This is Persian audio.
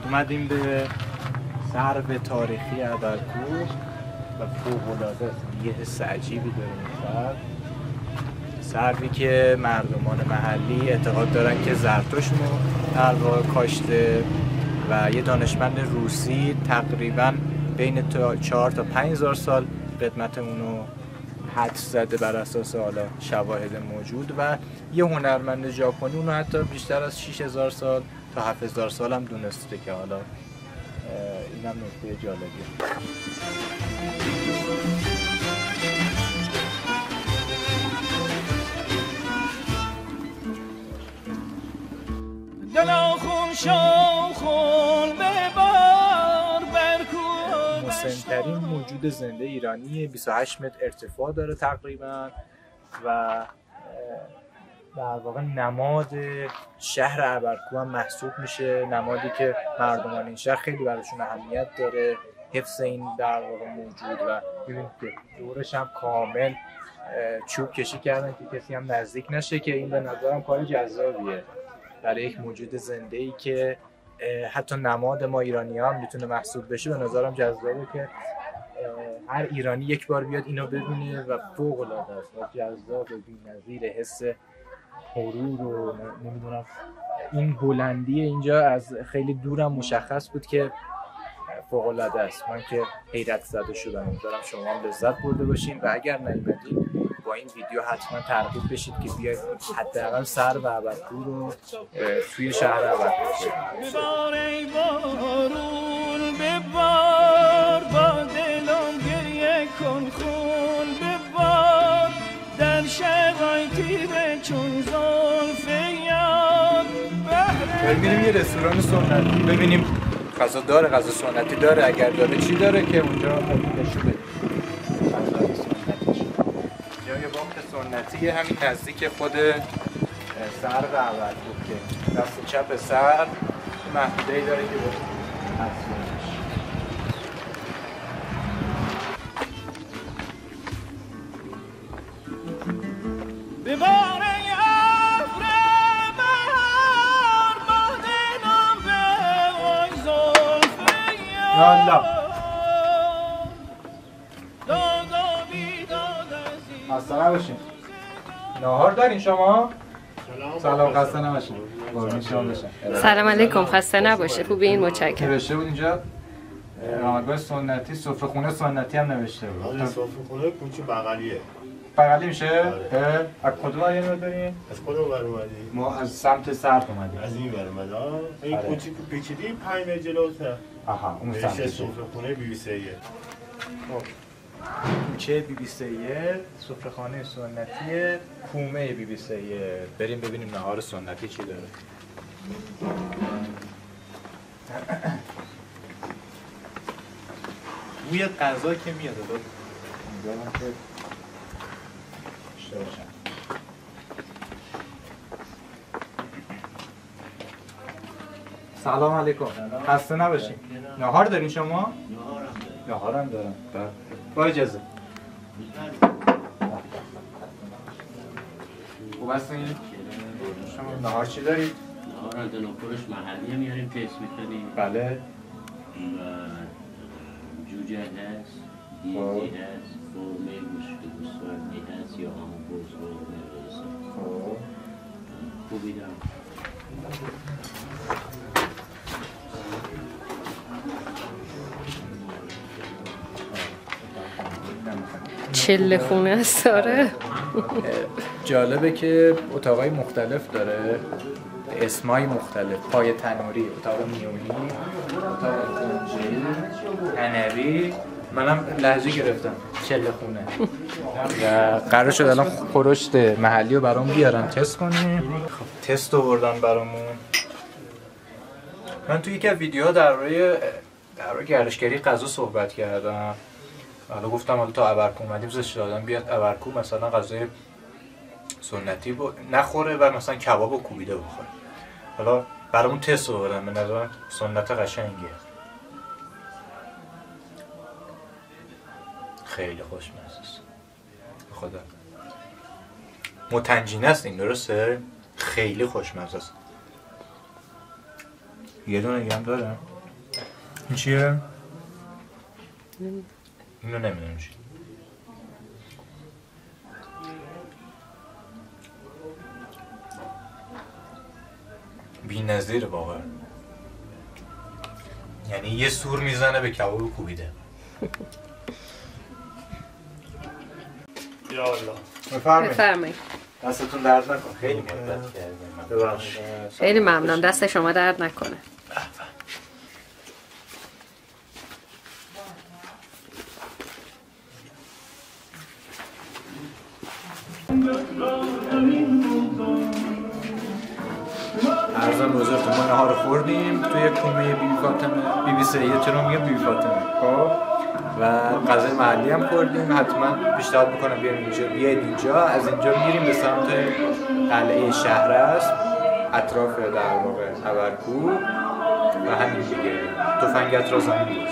اومدیم به سرو تاریخی عبرکوه و فوق‌العاده است. یه حس عجیبی داره این سروی که مردمان محلی اعتقاد دارن که زرتشت رو در واقع کاشته و یه دانشمند روسی تقریبا بین 4 تا 5000 سال قدمت اونو حدس زده بر اساس حالا شواهد موجود و یه هنرمند ژاپنی اونو حتی بیشتر از 6000 سال تا 7000 سال هم دونسته که حالا اینم نکته جالبیه. مسن‌ترین موجود زنده ایرانی 28 متر ارتفاع داره تقریبا و در واقع نماد شهر عبرکوه هم محسوب میشه، نمادی که مردمان این شهر خیلی براشون اهمیت داره حفظ این در واقع موجود و ببینید که دورش هم کامل چوب کشی کردن که کسی هم نزدیک نشه که این به نظرم کار جذابیه برای یک موجود زنده ای که حتی نماد ما ایرانی هم میتونه محسوب بشه. به نظرم جذابه که هر ایرانی یک بار بیاد اینو ببینه و فوق العاده است و جذاب بی‌نظیر حس غرور رو نمیدونم این بلندی اینجا از خیلی دورم مشخص بود که فوق العاده است. من که حیرت زده شدم. امیدوارم شما هم لذت برده باشین و اگر نیومدین با این ویدیو حتما ترغیب بشید که بیاید حداقل سر و عبرکوه رو توی شهر عبرکوه بریم یه رستوران سنتی ببینیم غذا داره، غذا سنتی داره، اگر داره چی داره که اونجا نشون بدیم. غذای سنتیش جای بانک سنتی همین نزدیک خود سر و عبرکوه که دست چپ سر محدوده‌ای داره که با تصویرش یالا خسته نباشین. ناهار دارین شما؟ سلام خسته نباشین. قربون شما بشم. سلام علیکم خسته نباشه. خوبین؟ متشکرم. نوشته بود اینجا راهگاه سنتی، سفره‌خونه سنتی هم نوشته بود. سفره‌خونه کوچه بغلیه. بغلی میشه؟ از کدوم ور دارین؟ از کدوم ور اومدی؟ ما از سمت سرد اومدیم. از این ور اومد ها. این کوچه پیچیدی 5 متر جلوتر. آها اون سمت سفره‌خونه بی بی سیه. کوچه بی بی سیه، سفره‌خانه سنتی کومه بی بی سیه. بریم ببینیم نهار سنتی چی داره. بوی غذا که میاد داد. امیدوارم که داشته باشم. سلام علیکم. خسته نباشین. نهار دارین شما؟ نهارم دارم. با اجازه. خوب هستین؟ شما نهار چی دارید؟ نهار دلوپرش محلی میاریم تست میکنیم. بله. و جوجه هست، دیزی هست، فرمه گوشت گوسفندی هست یا همون بزرگ هست. خوبی دارم. چله خونه است داره. جالبه که اتاقای مختلف داره، اسمای مختلف، پای تنوری، اتاق میونی، اتاق کنجی، تنوری. منم لهجه گرفتم چله خونه و قرار شد الان خورشت محلی رو برام بیارن تست کنیم. خب تست آوردن برامون. من توی یکی از ویدیوها در روی گردشگری غذا صحبت کردم. حالا گفتم حالا تا عبرکوه اومدیم زشت دادم بیاد عبرکوه مثلا غذای سنتی نخوره و مثلا کباب و کوبیده بخوره. حالا برامون تست آوردن، به نظرم سنت قشنگیه. خیلی خوشمزه است. خدا متنجینه است این، درسته؟ خیلی خوشمزه است. یه دونه دیگه هم داره. این چیه؟ اینو نمیدونم چیه. بی نظیر واقعا، یعنی یه سور میزنه به کباب کوبیده. یا الله. بفرمایید. دستتون درد نکن، خیلی مدت کردیم. ببخشید. خیلی ممنونم، دست شما درد نکنه. عرضم بزرگتون ما نهار خوردیم توی کومه بیبی فاطمه، بیبی سید، چرا میگم بیبی فاطمه، خب و غذای محلی هم خوردیم. حتما پیشنهاد میکنم بیاید اینجا. از اینجا میریم به سمت قلعه شهرست، اطراف در واقع ابرکوه و همین دیگه تفنگت را زمین بود.